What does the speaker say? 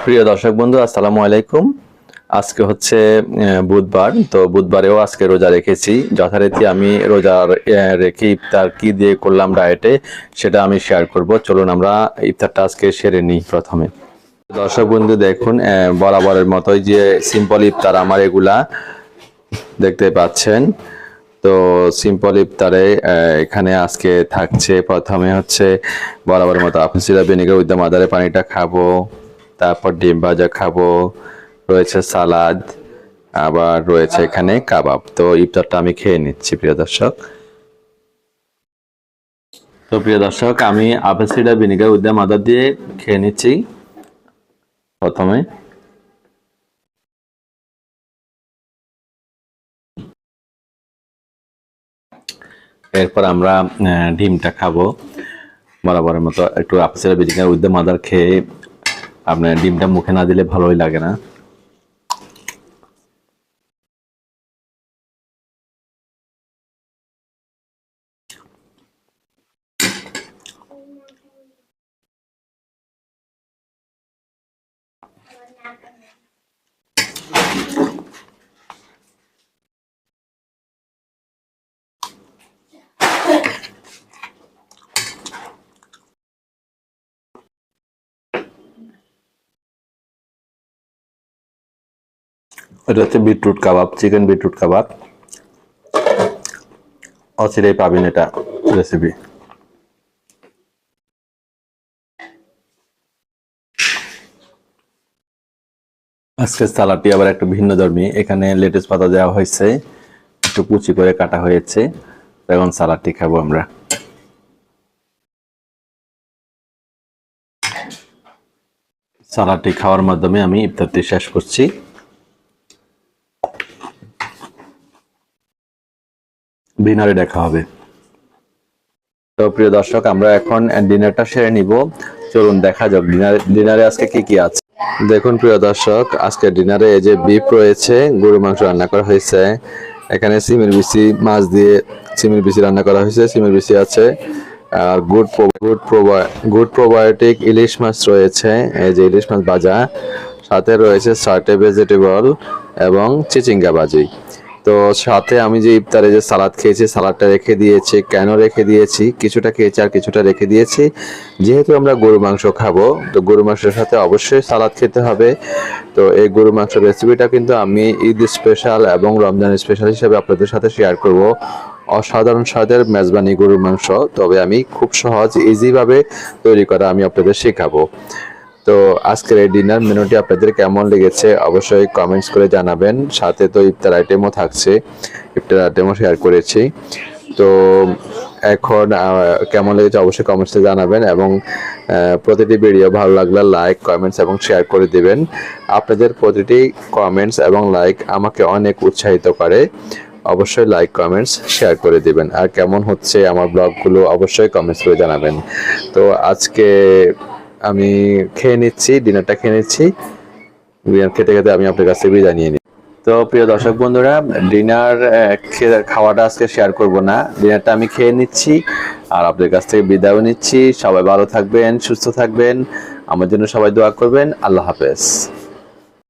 প্রিয় দর্শক বন্ধু, আসসালামু আলাইকুম। আজকে হচ্ছে বুধবার। তো বুধবারেও আজকে রোজা রেখেছি। যথারীতি আমি রোজা রেখে ইফতার কি দিয়ে করলাম ডায়েটে, সেটা আমি শেয়ার করব। চলুন আমরা ইফতারটা আজকে সেরে নিই। প্রথমে দর্শক বন্ধু দেখুন, বরাবরের মতোই যে সিম্পল ইফতার আমার এগুলা দেখতে পাচ্ছেন। তো সিম্পল ইফতারে এখানে আজকে থাকছে, প্রথমে হচ্ছে বরাবরের মতো আপেল সিরাপ ভিনেগার উইথ দ্য মাদারে পানিটা খাবো, তারপর ডিম ভাজা খাবো, রয়েছে সালাদ, আবার রয়েছে এখানে কাবাব। তো ইফতারটা আমি খেয়ে নিচ্ছি প্রিয় দর্শক। তো প্রিয় দর্শক, আমি apple cider vinegar with the mother দিয়ে খেয়ে নিচ্ছি প্রথমে। এরপর আমরা ডিমটা খাবো বরাবরের মতো। একটু apple cider vinegar with the mother খেয়ে আপনার ডিমটা মুখে না দিলে ভালোই লাগে না। এটা হচ্ছে বিটরুট কাবাব, চিকেন বিটরুট কাবাব। অচিরেই পাবেন এটা রেসিপি। আজকে সালাডটি আবার একটু ভিন্ন ধর্মী। এখানে লেটুস পাতা দেওয়া হয়েছে, একটু কুচি করে কাটা হয়েছে। এখন সালাডটি খাবো আমরা। সালাডটি খাওয়ার মাধ্যমে আমি ইফতারটি শেষ করছি। ডিনারে দেখা হবে। তো প্রিয় দর্শক, আমরা এখন ডিনারটা সেরে নিব। চলুন দেখা যাক ডিনারে আজকে কি কি আছে। দেখুন প্রিয় দর্শক, আজকে ডিনারে এই যে বিফ রয়েছে, গরু মাংস রান্না করা হয়েছে। এখানে সিমের বিচি মাছ দিয়ে সিমের বিচি রান্না করা হয়েছে, সিমের বিচি আছে। আর গুড প্রোবায়োটিক ইলিশ মাছ রয়েছে, এই যে ইলিশ মাছ ভাজা। সাথে রয়েছে সার্টে ভেজিটেবল এবং চিচিঙ্গা ভাজি। তো সাথে আমি যে ইফতারে যে সালাদ খেয়েছি, সালাদটা রেখে দিয়েছি। কেন রেখে দিয়েছি? কিছুটা খেয়েছি আর কিছুটা রেখে দিয়েছি। যেহেতু আমরা গরু মাংস খাবো, তো গরু মাংসের সাথে অবশ্যই সালাদ খেতে হবে। তো এই গরু মাংসের রেসিপিটা কিন্তু আমি ঈদ স্পেশাল এবং রমজান স্পেশাল হিসেবে আপনাদের সাথে শেয়ার করব। অসাধারণ স্বাদের মেজবানি গরুর মাংস, তবে আমি খুব সহজ ইজিভাবে তৈরি করা আমি আপনাদের শেখাবো। তো আজকের এই ডিনার মেনুটি আপনাদের কেমন লেগেছে অবশ্যই কমেন্টস করে জানাবেন। সাথে তো ইফতার আইটেমও থাকছে, ইফতার আইটেমও শেয়ার করেছি। তো এখন কেমন লেগেছে অবশ্যই কমেন্টসে জানাবেন, এবং প্রতিটি ভিডিও ভালো লাগলে লাইক, কমেন্টস এবং শেয়ার করে দিবেন। আপনাদের প্রতিটি কমেন্টস এবং লাইক আমাকে অনেক উৎসাহিত করে। অবশ্যই লাইক, কমেন্টস, শেয়ার করে দিবেন। আর কেমন হচ্ছে আমার ব্লগগুলো অবশ্যই কমেন্টস করে জানাবেন। তো আজকে আমি খেয়ে নিচ্ছি, ডিনারটা খেয়ে নিচ্ছি। ডিনার খেতে খেতে আমি আপনার কাছে বিদায় নিয়ে নিই। তো প্রিয় দর্শক বন্ধুরা, ডিনার খাওয়াটা আজকে শেয়ার করব না, ডিনারটা আমি খেয়ে নিচ্ছি আর আপনাদের কাছ থেকে বিদায়ও নিচ্ছি। সবাই ভালো থাকবেন, সুস্থ থাকবেন, আমার জন্য সবাই দোয়া করবেন। আল্লাহ হাফেজ।